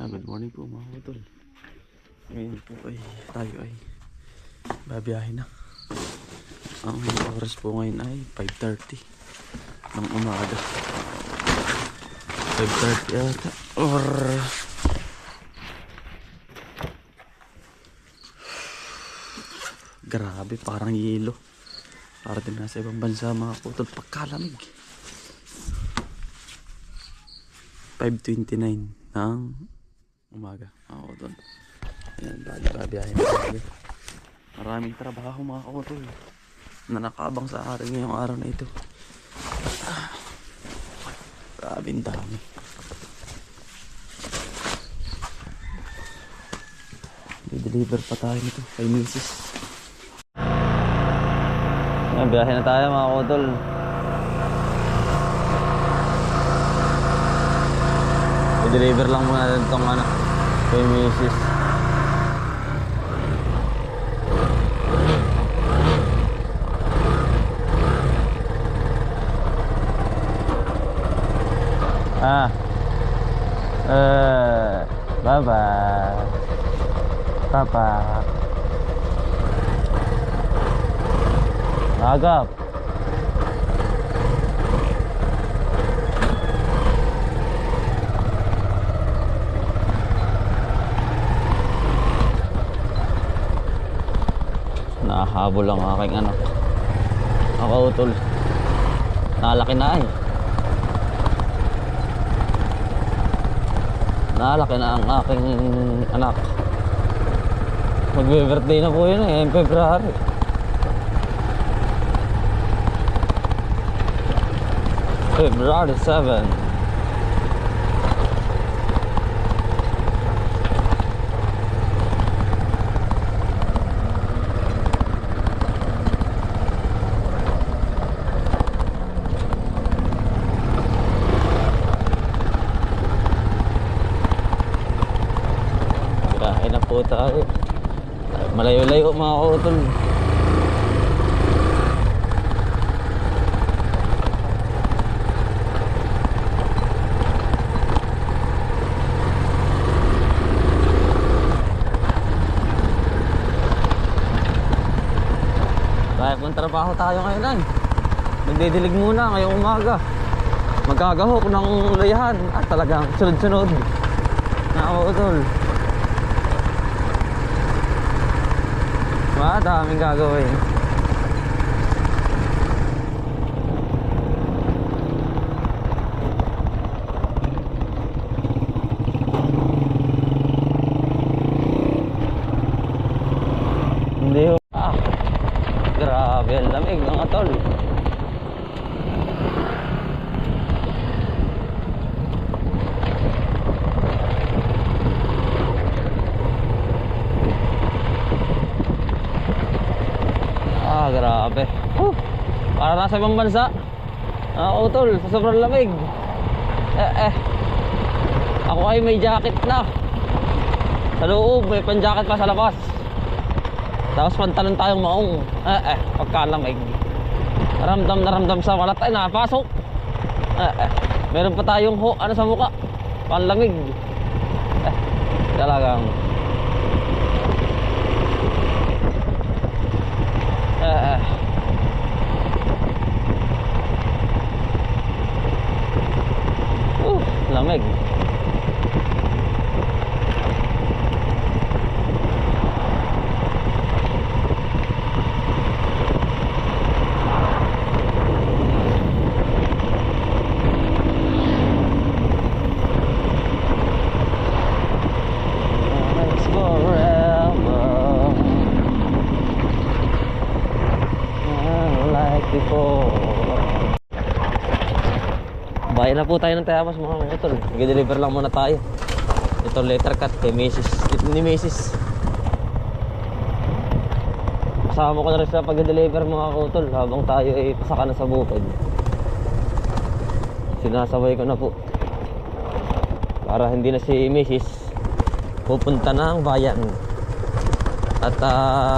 Good morning po mga utol. Ngayon po ay tayo ay babiyahin na. Ang oras po ngayon ay 5:30 ng umaga. 5:30 ata. Or grabe, parang yelo. Para din nasa ibang bansa mga utol, pagkalamig. 5:29 ng umaga mga utol. Ayan, babiyahin na tayo. Maraming trabaho mga utol na nakabang sa akin ngayong araw na ito. Grabing dami. I-deliver pa tayo nito kay Mrs. Ayan, biyahe na tayo mga utol. I-deliver lang muna natin itong kay Mrs. Bye-bye Papa. Agap. Nahabol ang aking anak. Ako utol. Nalaki na eh. Nalaki na ang aking anak. Magbe-birthday na po yun eh, February. February 7. Kain na po tayo. Malayo-layo mga utol. Kaya kung trabaho tayo ngayon ay nagdidilig muna ngayong umaga. Magkagahok ng layahan at talagang sunod-sunod na utol. Daming gagawin. Hindi ho. Grabe ang lamig ng atol. Grabe. Para nasa ibang bansa. Utol, sa sobrang lamig. Ako ay may jacket na. Sa loob, may pan-jacket pa sa labas. Tapos pantalon tayong maong. Pagkalamig. Ramdam na ramdam sa walat ay napasok. Meron pa tayong sa mukha. Panlamig. Talagang lamig. Bayan na po tayo ng Tayabas mga utol. Nag-deliver lang muna tayo. Ito letter cut kay Mrs. Ni Mrs. Kasama ko na rin sa pag-deliver mga utol habang tayo ay pasaka na sa bukid. Sinasabay ko na po para hindi na si Mrs. pupunta na ang bayan. At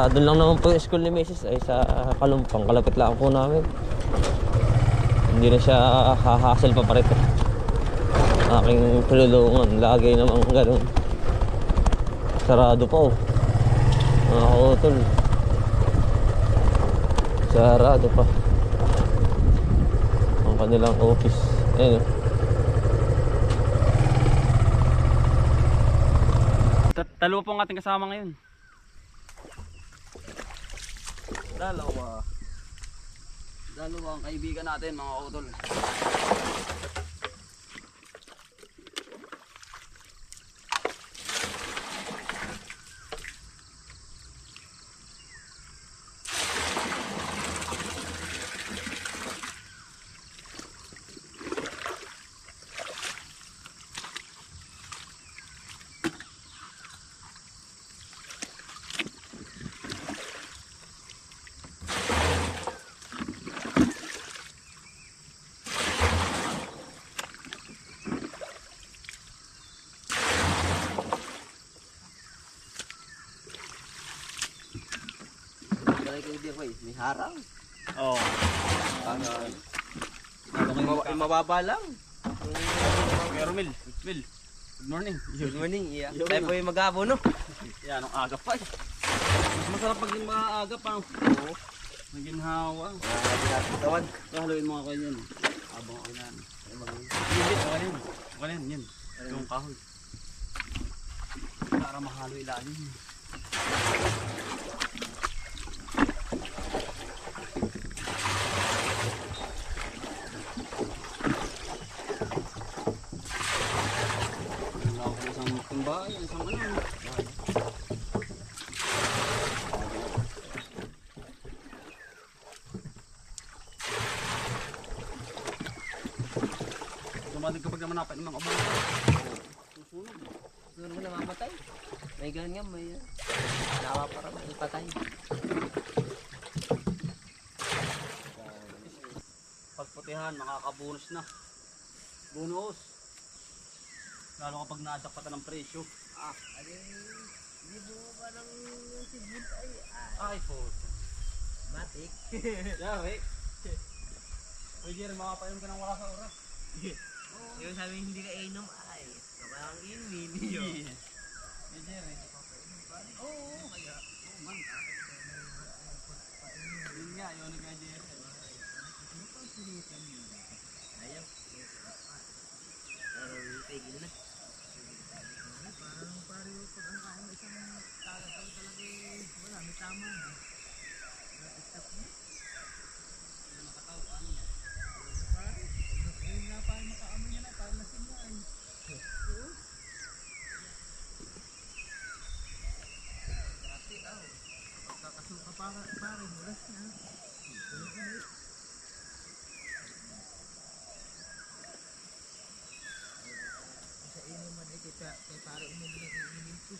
doon lang naman po yung school ni Mrs. ay sa Kalumpang. Kalapit lang po namin. Hindi na siya hahassle pa parito. aking tululungan. Lagi namang ganun. Sarado pa oh. Mga kautol. Sarado pa ang kanilang office. Ayun oh. Dalawa po ang ating kasama ngayon. Dalawa ang kaibigan natin mga kautol. May harang. Oo. Mababa lang. Pero Mil. Good morning. Good morning. Yeah. Tayo po yung mag-aabono. Yan, ang aga pa eh. Mas masarap pag yung maaga pa. Oo. Maginhawa. Tawan. Haluin mo ako yan. Abang ako yan. Hindi, okay yan. Yan. Yung kahoy. Para mahalo ilalim. Isang ano. Dumating kapag naman napan ng mga abang. Susunog. Susunod mo namamatay. May ganun nga, may nawa para may patay. Pagputihan, makakabonus na. Bonus. Lalo kapag najakpatan ng presyo. Hindi mo ba ng sigid Ay po. matik? Yari. Uy Jerry, makapainom ka ng wala sa oras. Yung sabi hindi ka inom ay kapag inumin yun. Uy Jerry, oo, kaya. Oo man. Yun nga, yun nga Jerry. Ayaw. Pero tigil na. Parang pariyo pag ang kaon isang talagang wala, may tama na. Stop na. Nakatawa. Ayun nga parang makaamoy niya na, parang nasimlaan. Oo. Dati pagkakasuka parang mulas na. Sa inuman ay kay parang umumin na inumin ko.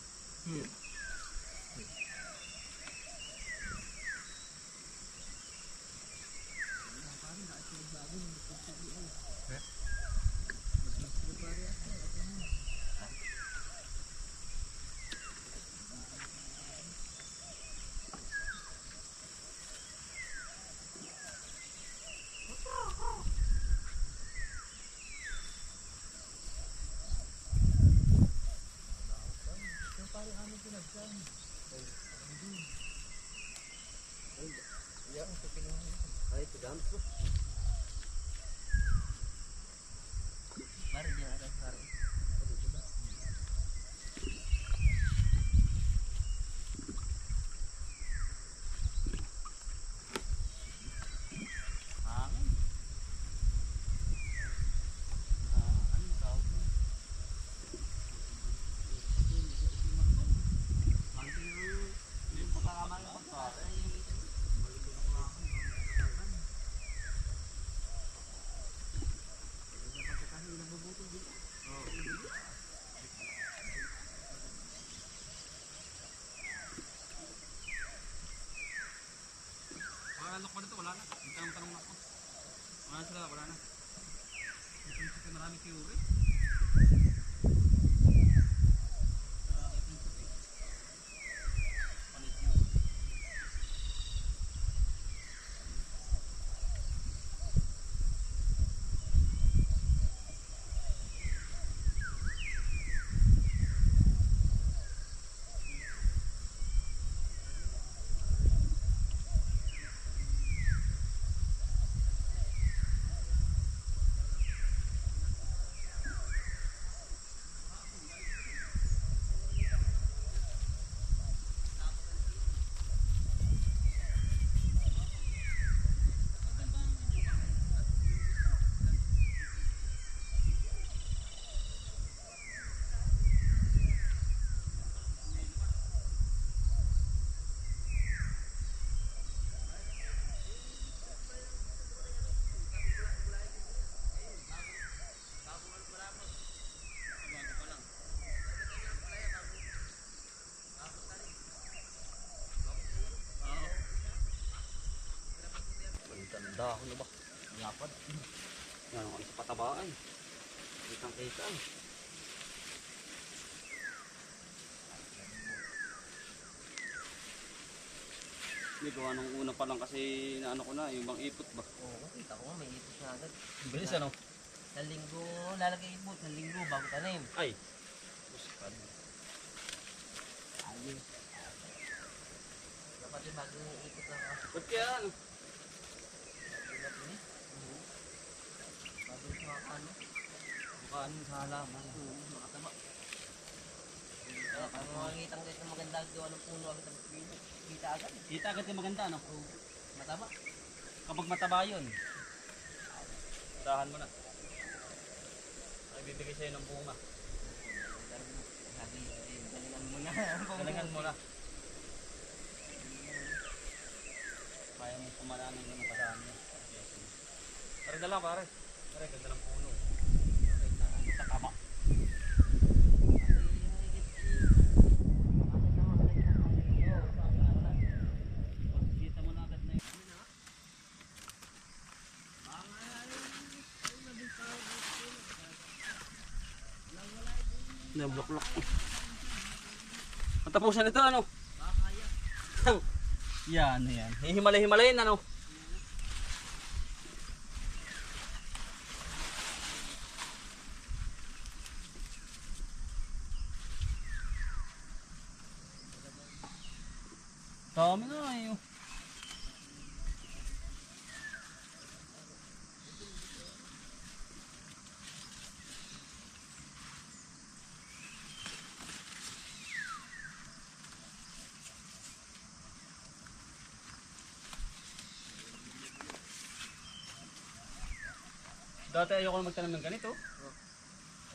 Ay, tegang ko. Parang dia ada parang. Alok pa dito, wala na. Tanong ako. Wala na sila, wala na. Marami theory. Dahon na ba? Yapad. Yan ang sa patabaan. Kitang kita. Hindi gawa nung una pa lang kasi naano ko na, yung bang ipot ba? Oo, kita ko nga, may ipot na agad. Bilis ano? Sa linggo, lalagay ipot, sa linggo, bago tanim. Ay! Buskad. Ayos. Dapat yung bagong ipot lang ako. Ba't kaya ano? Dapat ini. Bago yung mga kano. Mukha ano sa halaman. Makataba. Kaya pag makikita ko ng maganda gawa ng puno agad ang pino. Kita agad. Kita agad yung maganda ano? Oo. Mataba. Kapag mataba yun, dahan mo na. Ay bibigay sa'yo ng bunga. Sabi, galingan mo na. Galingan mo na. Kaya mo pumalanan yun ng kadami. Pare na lang pare. Pare, ganda ng puno. Sa tama. Kita mo na agad na yun. Nablok-lok. Matapusan ito ano? Yan, yan. Hihimalay-himalayin ano? Dami na eh. Dati ayoko na magtanim ng ganito.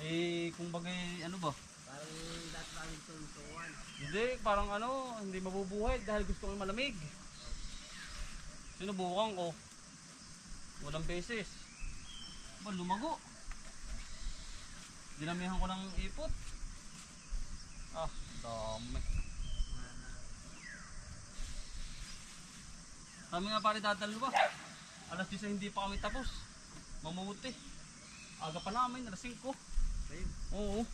Eh, kung bagay, ano ba? Parang dati parang tuntuan. Hindi, parang ano, hindi mabubuhay dahil gusto ko malamig. Sinubukan ko. Walang beses. Ba, lumago. Dinamihan ko ng ipot. Ah, dami. Kami nga pare dadalo ba? Alas 10 hindi pa kami tapos. Mamuti. Aga pa namin, alas 5. Oo.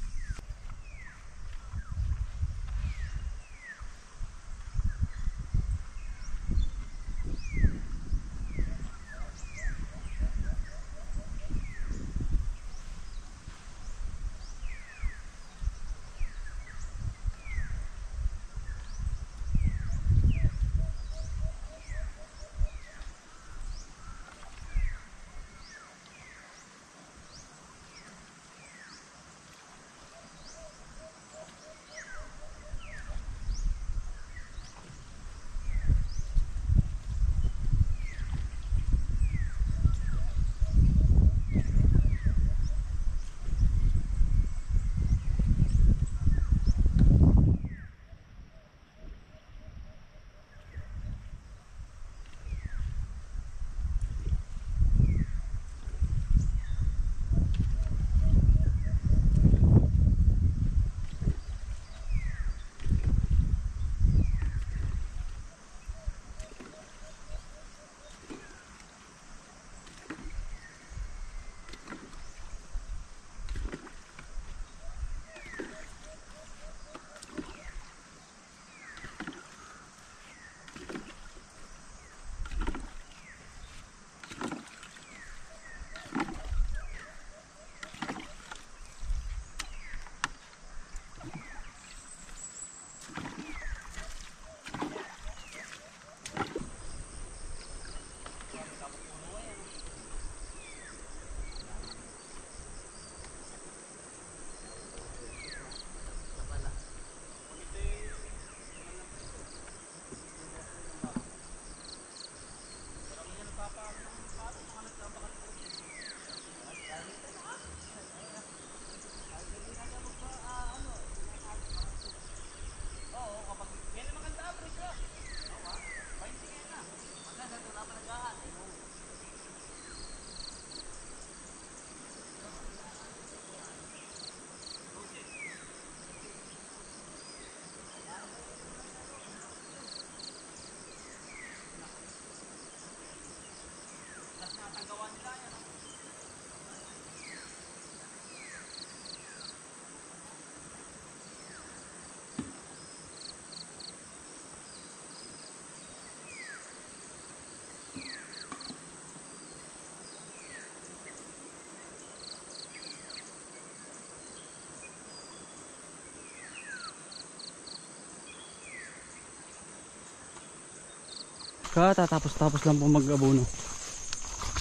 Katatapos lang po mag-abono.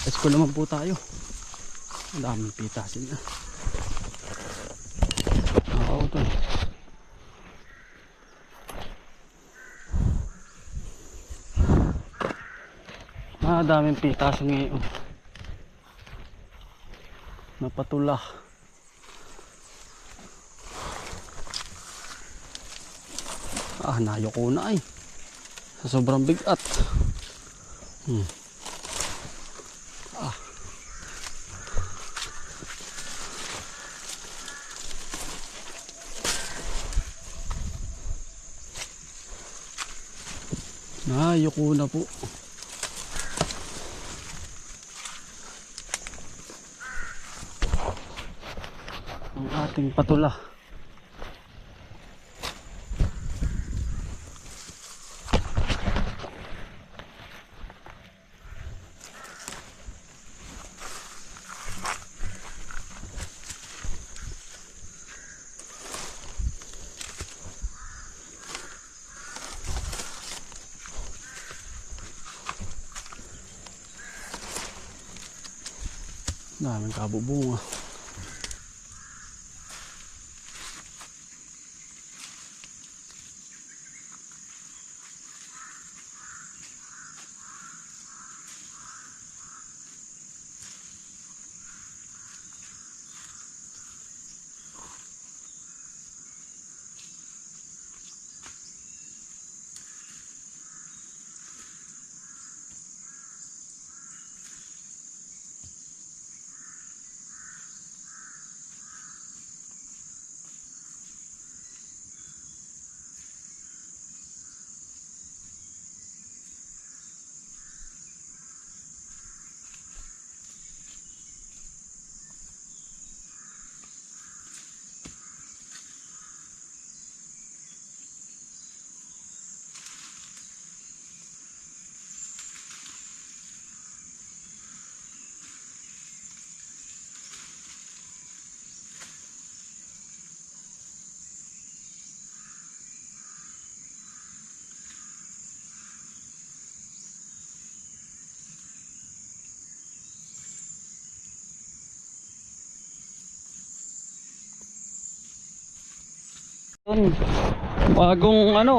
School naman po tayo. Ang daming pitasin na. Oo, ito. Daming pitasin ngayon. Napatula. Nayo ko na ay. Sa sobrang bigat. Ayoko na po. Ang ating patula. Daming kabubunga.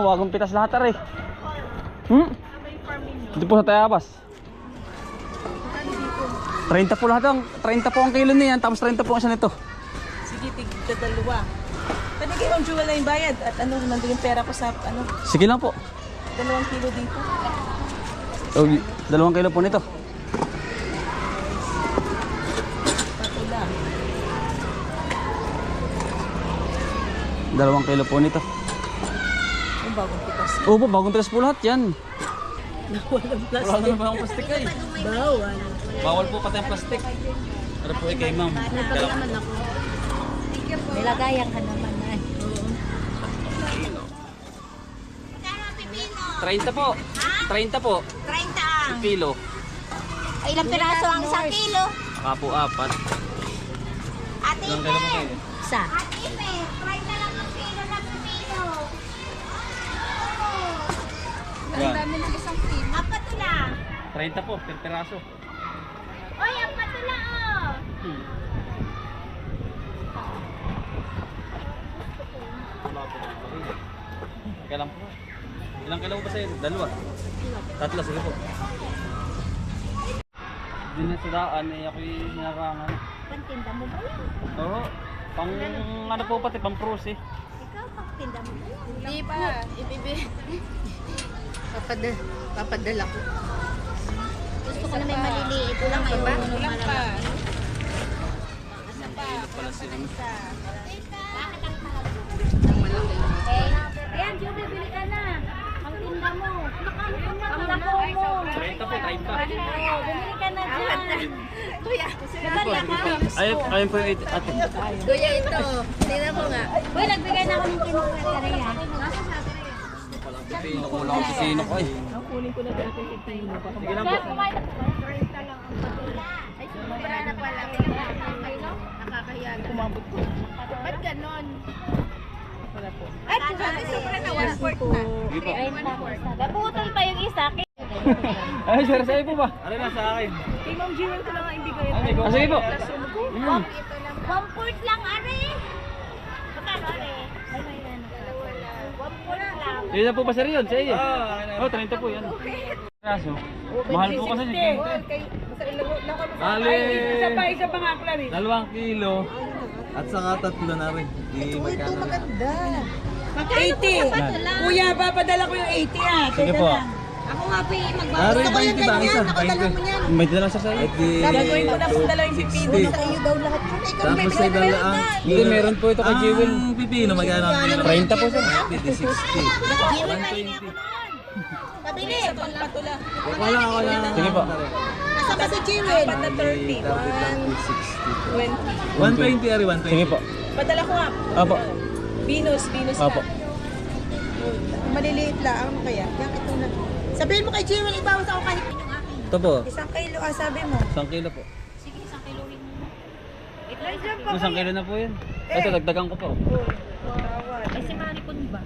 Bagong pitas lahat eh. Dito po sa Tayabas. 30 po lahat ang 30 po ang kilo niyan, tapos 30 po ang isa nito. Sige, tigda dalawa. Pwede kayong Jewel na yung bayad at nandun yung pera ko sa Sige lang po. 2 kilo dito. 2 kilo po nito. Patula. 2 kilo po nito. Yung bagong pitas. Opo, bagong pitas po lahat yan. Walang plastic. Wala na ba ang plastic ay? Bawal. Bawal po pati ang plastic. Pero po kay ma'am. Naman ako. Nilagayan ka naman na. 30 po. 30 po. 30 ang. Kilo. Ay, ilang piraso ang 1 kilo? Kapo 4. Ate Ilang kilo po Ipe. kayo? Isa. Ate Ipe, 30 lang ang kilo ng pipino. Yan. ng 1 kilo. Ang patula. 30 po, per peraso. Oy, ang patula oh. Teka lang po. Ilang kilo ba sa'yo? 2. 3, sige po. Hindi na sa daan eh, ako'y hinarangan. Pantinda mo ba yan? Oo. Pang ano po pati, pang pros eh. Ikaw, pantinda mo ba yan? Hindi pa, papadala ko. Gusto ko na may maliliit lang eh. Kulang pa. Pala sila. Bakit ang mahal? Ang malaki. Ayan, Joe, bibili ka na. Ang tinda mo. Ang lako mo. 30 po, 30. Oh, bumili ka na dyan. Kuya, Ayun po yung ate. kuya ito. Tingnan mo nga. Uy, nagbigay na ako ng kinukwetari ha. Kinukulang ko si Sino ko eh. Kunin ko na dati yung pipino. Sige lang po. Ay, sumubra na pala. Nakakahiya. Kumabot ko. Ba't ganon? Wala po. Ay, sabi sobra na 1/4 na. Sige po. Naputol pa yung isa. Ay, sir, sa'yo po ba? Ano na sa akin? Kay Ma'am Jewel ko lang ang ibigay. Ah, sige po. Mm. 1/4 lang, are. Magkano, are? Ay, may ano. 1/4 lang. Yun na po ba, sir, yun? Sa iyo? Oh, 30 po yan. Kaso, mahal po kasi yung 20. Ali! Isa pa nga plan eh. 2 kilo. At saka 3 na rin. Di magkano. 80. Kuya, papadala ko yung 80 ah. Sige po. Ako nga po yung Ari, 20 ba ang isa? 20. May dala sa sa'yo. At di... Gagawin ko na po dala yung pipino. 60. sa iyo daw lahat. Tapos ay dalang... Hindi, meron po ito kay Jewel. Ang pipino, magkano? 30 po, sir. 50, 60. 120. Pabili. Patula. Wala ako lang. Sige po. Kasama si Jewel. Apat na 30. 120 ari, 120. Sige po. Padala ko nga. Opo. Venus Opo. lang. Maliliit lang. Ano kaya? Yan ito na. Sabihin mo kay Jewel, ibawas ako kahit Ito po. 1 kilo. Sabi mo. 1 kilo po. Sige, 1 kilo rin mo. Isang kilo na po yan. Ito, dagdagan ko po. Ay, si Maricon ba?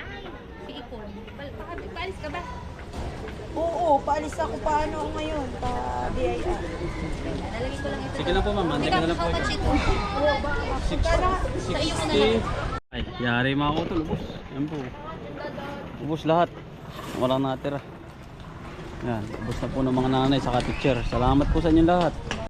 Ay, si Ipon. Paalis ka ba? Oo, paalis ako. Paano ako ngayon? Pa-BIR. Lalagay ko lang ito. Sige lang po, ma'am. Mantik na lang po ito. Sa iyo ko na lang. 60. Ay, yari mga kutol. Ubus. Yan po. Ubus lahat. Walang natira. Yan. Ubus na po ng mga nanay sa teacher. Salamat po sa inyong lahat.